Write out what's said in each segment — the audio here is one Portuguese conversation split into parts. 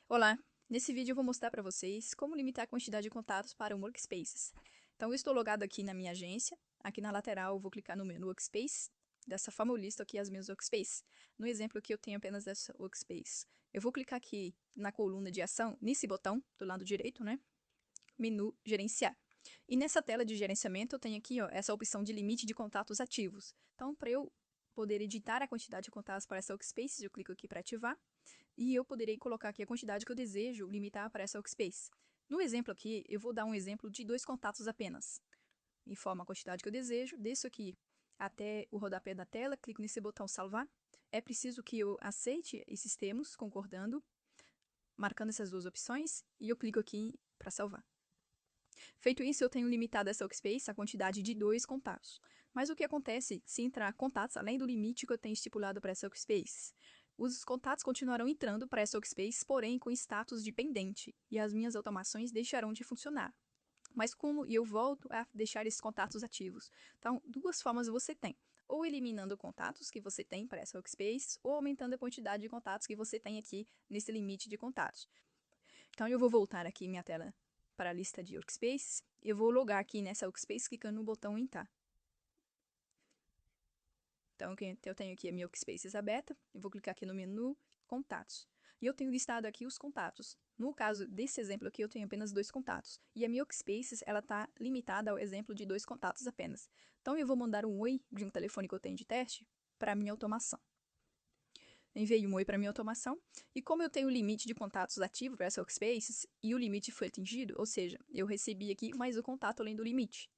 Olá! Nesse vídeo eu vou mostrar para vocês como limitar a quantidade de contatos para um Workspaces. Então eu estou logado aqui na minha agência, aqui na lateral eu vou clicar no menu Workspace, dessa forma eu listo aqui as minhas Workspaces. No exemplo aqui eu tenho apenas essa Workspace. Eu vou clicar aqui na coluna de ação, nesse botão do lado direito, né? Menu Gerenciar. E nessa tela de gerenciamento eu tenho aqui essa opção de limite de contatos ativos. Então para eu poder editar a quantidade de contatos para essa Workspace, eu clico aqui para ativar. E eu poderei colocar aqui a quantidade que eu desejo limitar para essa Workspace. No exemplo aqui, eu vou dar um exemplo de 2 contatos apenas. Informo a quantidade que eu desejo, desço aqui até o rodapé da tela, clico nesse botão salvar. É preciso que eu aceite esses termos, concordando, marcando essas duas opções, e eu clico aqui para salvar. Feito isso, eu tenho limitado essa Workspace a quantidade de 2 contatos. Mas o que acontece se entrar contatos além do limite que eu tenho estipulado para essa Workspace? Os contatos continuarão entrando para essa Workspace, porém com status de pendente, e as minhas automações deixarão de funcionar. Mas como eu volto a deixar esses contatos ativos? Então, duas formas você tem. Ou eliminando contatos que você tem para essa Workspace, ou aumentando a quantidade de contatos que você tem aqui nesse limite de contatos. Então, eu vou voltar aqui minha tela para a lista de Workspaces. Eu vou logar aqui nessa Workspace clicando no botão Entrar. Então, eu tenho aqui a minha Workspaces aberta. Eu vou clicar aqui no menu Contatos. E eu tenho listado aqui os contatos. No caso desse exemplo aqui, eu tenho apenas 2 contatos. E a minha Workspaces, ela está limitada ao exemplo de 2 contatos apenas. Então, eu vou mandar um oi de um telefone que eu tenho de teste para a minha automação. Enviei um oi para minha automação, e como eu tenho o limite de contatos ativo para essa Workspaces, e o limite foi atingido, ou seja, eu recebi aqui mais um contato além do limite.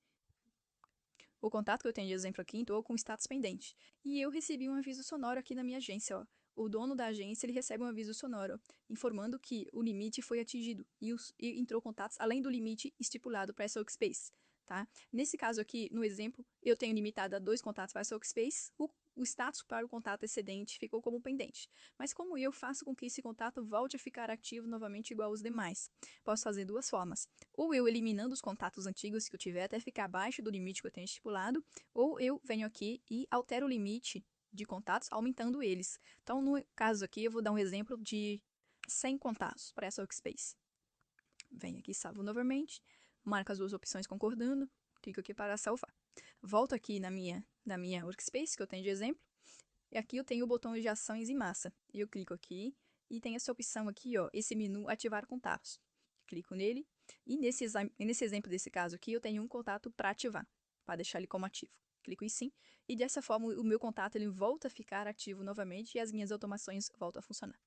O contato que eu tenho de exemplo aqui entrou com status pendente, e eu recebi um aviso sonoro aqui na minha agência, ó. O dono da agência, ele recebe um aviso sonoro, informando que o limite foi atingido, e entrou contatos além do limite estipulado para essa Workspace. Tá? Nesse caso aqui, no exemplo, eu tenho limitado a 2 contatos para essa Workspace, o status para o contato excedente ficou como pendente. Mas como eu faço com que esse contato volte a ficar ativo novamente igual aos demais? Posso fazer duas formas. Ou eu eliminando os contatos antigos que eu tiver até ficar abaixo do limite que eu tenho estipulado, ou eu venho aqui e altero o limite de contatos, aumentando eles. Então, no caso aqui, eu vou dar um exemplo de 100 contatos para essa Workspace. Venho aqui, salvo novamente, marco as duas opções concordando, clico aqui para salvar. Volto aqui na minha Workspace, que eu tenho de exemplo, e aqui eu tenho o botão de ações em massa. Eu clico aqui e tem essa opção aqui, ó, esse menu ativar contatos. Clico nele e nesse exemplo desse caso aqui eu tenho um contato para ativar, para deixar ele como ativo. Clico em sim e dessa forma o meu contato ele volta a ficar ativo novamente e as minhas automações voltam a funcionar.